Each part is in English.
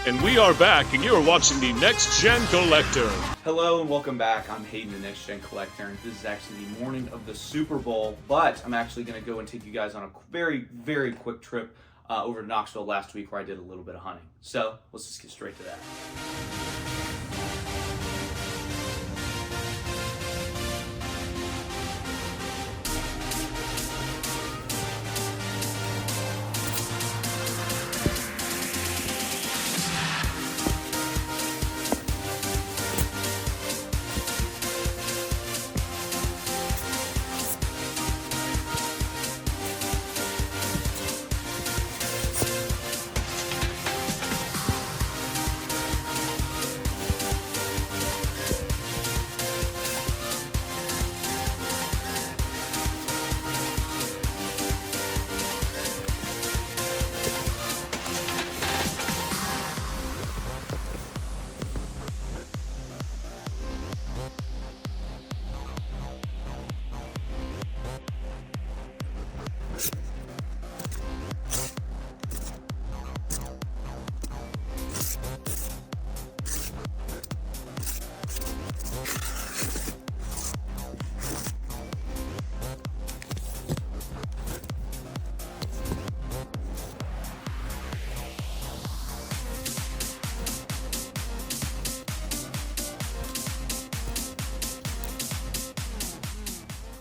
And we are back, and you're watching the Next Gen Collector. Hello and welcome back. I'm Hayden, the Next Gen Collector, and this is actually the morning of the Super Bowl, but I'm actually going to go and take you guys on a very, very quick trip over to Knoxville last week where I did a little bit of hunting. So let's just get straight to that.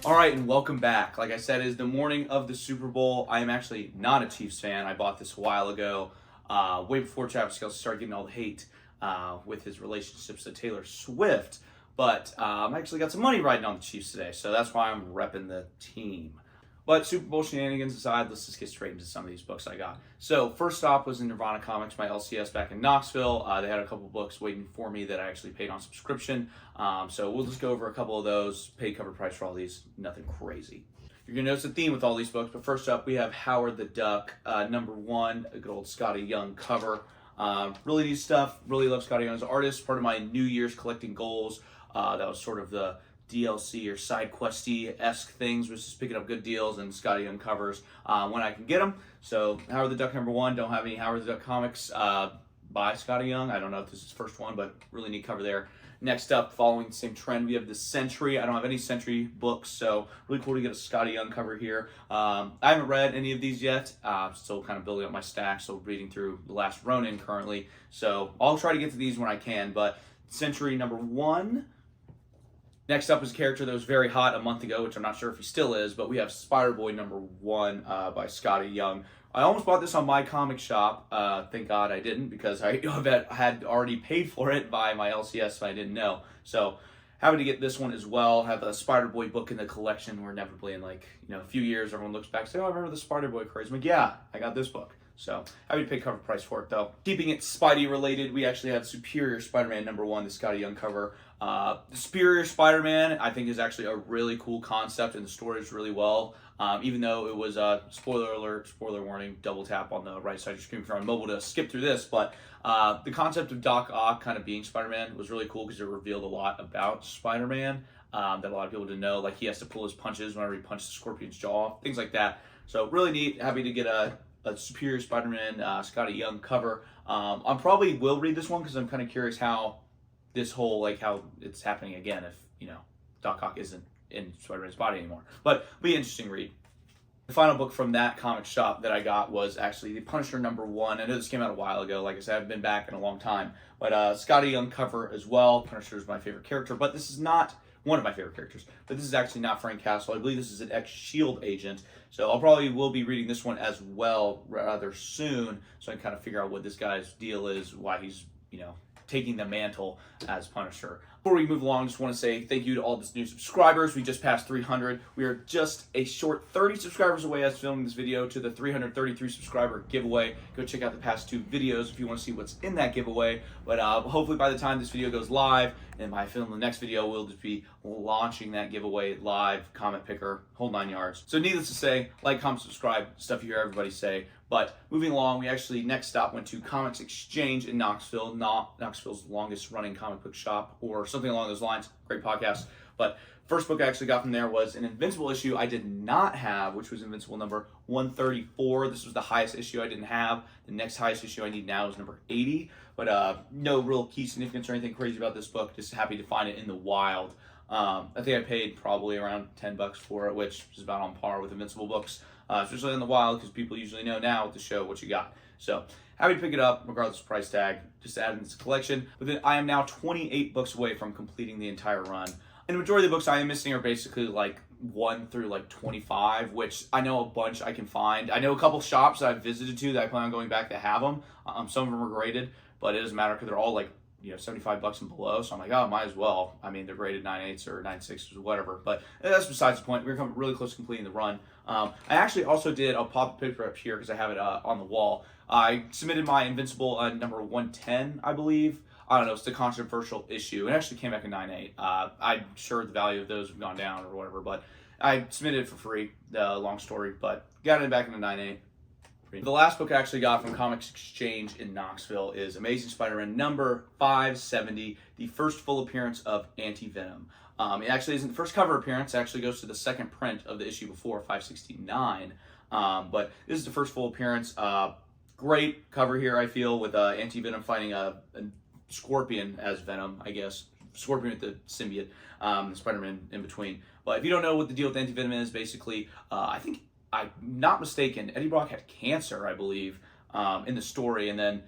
All right, and welcome back. Like I said, it is the morning of the Super Bowl. I am actually not a Chiefs fan. I bought this a while ago, way before Travis Kelce started getting all the hate with his relationships to Taylor Swift. But I actually got some money riding on the Chiefs today, so that's why I'm repping the team. But Super Bowl shenanigans aside, let's just get straight into some of these books I got. So first stop was in Nirvana Comics, my LCS back in Knoxville. They had a couple books waiting for me that I actually paid on subscription. So we'll just go over a couple of those. Paid cover price for all these, nothing crazy. You're going to notice a theme with all these books, but first up we have Howard the Duck, #1, a good old Scotty Young cover. Really neat stuff. Really love Scotty Young as an artist. Part of my New Year's collecting goals. That was sort of the DLC or side questy-esque things, was just picking up good deals and Scotty Young covers when I can get them. So Howard the Duck #1, don't have any Howard the Duck comics by Scotty Young. I don't know if this is the first one, but really neat cover there. Next up, following the same trend, we have the Century. I don't have any Century books, so really cool to get a Scotty Young cover here. I haven't read any of these yet. Still kind of building up my stack, still reading through The Last Ronin currently. So I'll try to get to these when I can, but Century #1. Next up is a character that was very hot a month ago, which I'm not sure if he still is, but we have Spider-Boy #1 by Scotty Young. I almost bought this on my comic shop. Thank God I didn't, because I had already paid for it by my LCS, and I didn't know. So happy to get this one as well. Have a Spider-Boy book in the collection where inevitably in a few years, everyone looks back and says, oh, I remember the Spider-Boy craze. I'm like, yeah, I got this book. So happy to pay cover price for it though. Keeping it Spidey related, we actually have Superior Spider-Man #1, the Scotty Young cover. The Superior Spider-Man, I think, is actually a really cool concept, and the story is really well. Even though it was a spoiler alert, spoiler warning, double tap on the right side of your screen if you're on mobile to skip through this. But the concept of Doc Ock kind of being Spider-Man was really cool because it revealed a lot about Spider-Man that a lot of people didn't know. Like he has to pull his punches whenever he punches the Scorpion's jaw, things like that. So really neat. Happy to get a Superior Spider-Man Scotty Young cover. I probably will read this one because I'm kind of curious how this whole, how it's happening again if, Doc Ock isn't in Spider-Man's body anymore. But it'll be an interesting read. The final book from that comic shop that I got was actually the Punisher #1. I know this came out a while ago. Like I said, I haven't been back in a long time. But Scotty Young cover as well. Punisher is my favorite character, but this is not one of my favorite characters. But this is actually not Frank Castle. I believe this is an ex-SHIELD agent. So I'll probably will be reading this one as well rather soon, so I can kind of figure out what this guy's deal is, why he's, taking the mantle as Punisher. Before we move along, I just want to say thank you to all the new subscribers. We just passed 300. We are just a short 30 subscribers away as filming this video to the 333 subscriber giveaway. Go check out the past 2 videos if you want to see what's in that giveaway. But hopefully by the time this video goes live and by filming the next video, we'll just be launching that giveaway live, comment picker, whole 9 yards. So needless to say, like, comment, subscribe, stuff you hear everybody say. But moving along, we actually next stop went to Comics Exchange in Knoxville, Knoxville's longest running comic book shop or something along those lines. Great podcast. But first book I actually got from there was an Invincible issue I did not have, which was Invincible number 134. This was the highest issue I didn't have. The next highest issue I need now is number 80. But no real key significance or anything crazy about this book. Just happy to find it in the wild. I think I paid probably around $10 for it, which is about on par with Invincible books, especially in the wild, because people usually know now with the show what you got. So happy to pick it up, regardless of price tag, just to add into the collection. But then I am now 28 books away from completing the entire run. And the majority of the books I am missing are basically like 1 through like 25, which I know a bunch I can find. I know a couple shops that I've visited to that I plan on going back to have them. Some of them are graded, but it doesn't matter because they're all like, $75 and below. So I'm like, oh, might as well. I mean, they're graded 9.8s or 9.6s or whatever. But that's besides the point. We're coming really close to completing the run. I actually also did, I'll pop a picture up here because I have it on the wall. I submitted my Invincible number 110, I believe. I don't know, it's the controversial issue. It actually came back in 9.8. I'm sure the value of those have gone down or whatever, but I submitted it for free, long story, but got it back in the 9.8. The last book I actually got from Comics Exchange in Knoxville is Amazing Spider-Man number 570, the first full appearance of Anti-Venom. It actually isn't the first cover appearance, it actually goes to the second print of the issue before, 569. But this is the first full appearance. Great cover here, I feel, with Anti-Venom fighting a Scorpion as Venom, I guess. Scorpion with the symbiote, Spider-Man in between. But if you don't know what the deal with Anti-Venom is, basically, I think, I'm not mistaken, Eddie Brock had cancer, I believe, in the story, and then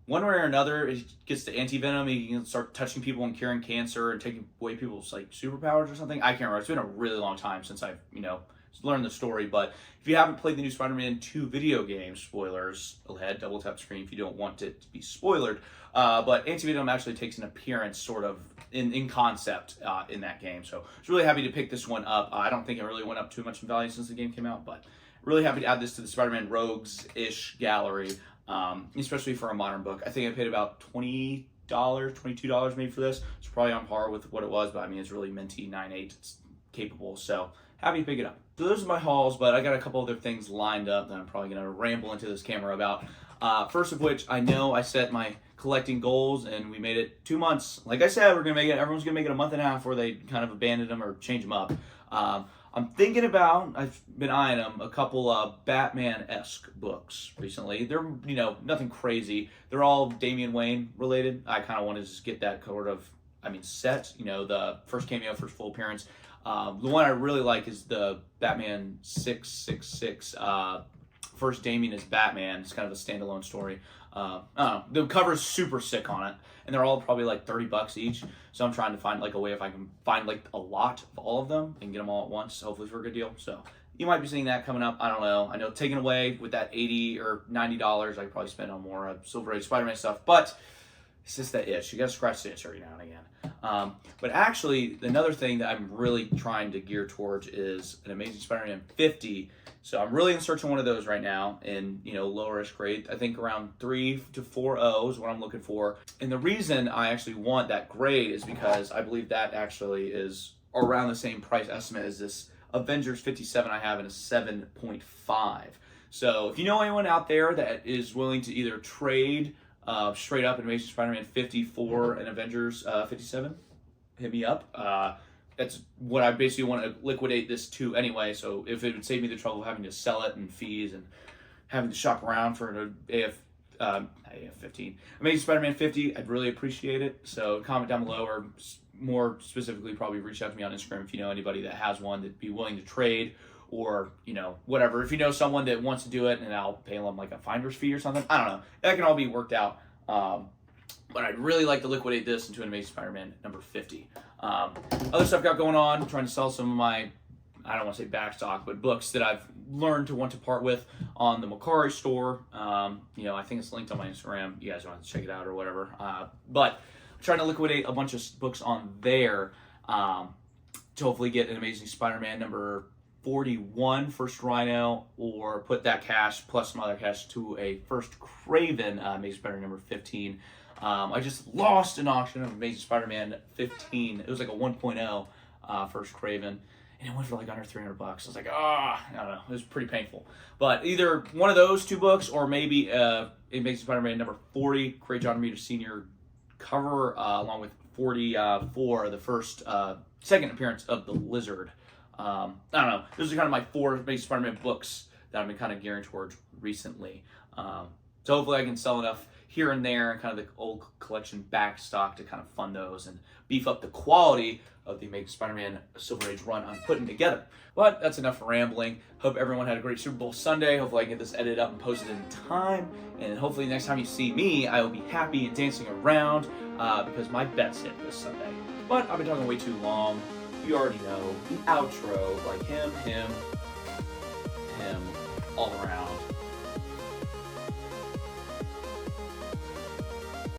one way or another, it gets to Anti-Venom, he can start touching people and curing cancer and taking away people's like superpowers or something. I can't remember. It's been a really long time since I've, learned the story, but if you haven't played the new Spider-Man 2 video game, spoilers ahead, double tap screen if you don't want it to be spoilered, but Anti-Venom actually takes an appearance sort of in concept in that game, so I was really happy to pick this one up. I don't think it really went up too much in value since the game came out, but really happy to add this to the Spider-Man Rogues-ish gallery, especially for a modern book. I think I paid about $20, $22 maybe for this. It's probably on par with what it was, but I mean, it's really minty, 9.8, it's capable, so happy to pick it up. So those are my hauls, but I got a couple other things lined up that I'm probably going to ramble into this camera about. First of which, I know I set my collecting goals and we made it 2 months. Like I said, everyone's going to make it a month and a half where they kind of abandon them or change them up. I'm thinking about, I've been eyeing them, a couple of Batman-esque books recently. They're, nothing crazy. They're all Damian Wayne related. I kind of want to just get that sort of, set, the first cameo, first full appearance. The one I really like is the Batman 666, first Damian is Batman. It's kind of a standalone story. I don't know. The cover's super sick on it, and they're all probably like $30 each. So I'm trying to find like a way if I can find like a lot of all of them and get them all at once, hopefully for a good deal. So you might be seeing that coming up. I don't know. I know taken away with that $80 or $90, I could probably spend on more Silver Age Spider-Man stuff, but it's just that itch. You gotta scratch the itch every now and again. But actually, another thing that I'm really trying to gear towards is an Amazing Spider-Man 50. So I'm really in search of one of those right now in, lowerish grade. I think around 3 to 4.0 is what I'm looking for. And the reason I actually want that grade is because I believe that actually is around the same price estimate as this Avengers 57 I have in a 7.5. So if you know anyone out there that is willing to either trade straight up an Amazing Spider-Man 50 for an Avengers 57, hit me up. That's what I basically want to liquidate this to anyway, so if it would save me the trouble of having to sell it and fees and having to shop around for an AF-15. Amazing Spider-Man 50, I'd really appreciate it, so comment down below, or more specifically probably reach out to me on Instagram if you know anybody that has one that'd be willing to trade, or, whatever. If you know someone that wants to do it and I'll pay them like a finder's fee or something, I don't know. That can all be worked out. But I'd really like to liquidate this into an Amazing Spider-Man number 50. Other stuff got going on, trying to sell some of my, I don't want to say back stock, but books that I've learned to want to part with on the Macari store. I think it's linked on my Instagram. You guys want to check it out or whatever. But I'm trying to liquidate a bunch of books on there to hopefully get an Amazing Spider-Man number 41 first Rhino, or put that cash plus some other cash to a first Craven Amazing Spider-Man number 15. I just lost an auction of Amazing Spider-Man 15. It was like a 1.0 first Craven, and it went for like under $300. I was like, I don't know. It was pretty painful. But either one of those two books, or maybe Amazing Spider-Man number 40, Craig John Romita Sr. cover, along with 44, the first, second appearance of the Lizard. I don't know. Those are kind of my 4 big Spider-Man books that I've been kind of gearing towards recently. So hopefully I can sell enough here and there and kind of the old collection back stock to kind of fund those and beef up the quality of the Amazing Spider-Man Silver Age run I'm putting together. But that's enough rambling. Hope everyone had a great Super Bowl Sunday. Hopefully I can get this edited up and posted in time. And hopefully next time you see me, I will be happy and dancing around because my bet's hit this Sunday. But I've been talking way too long. You already know the outro, like him, all around.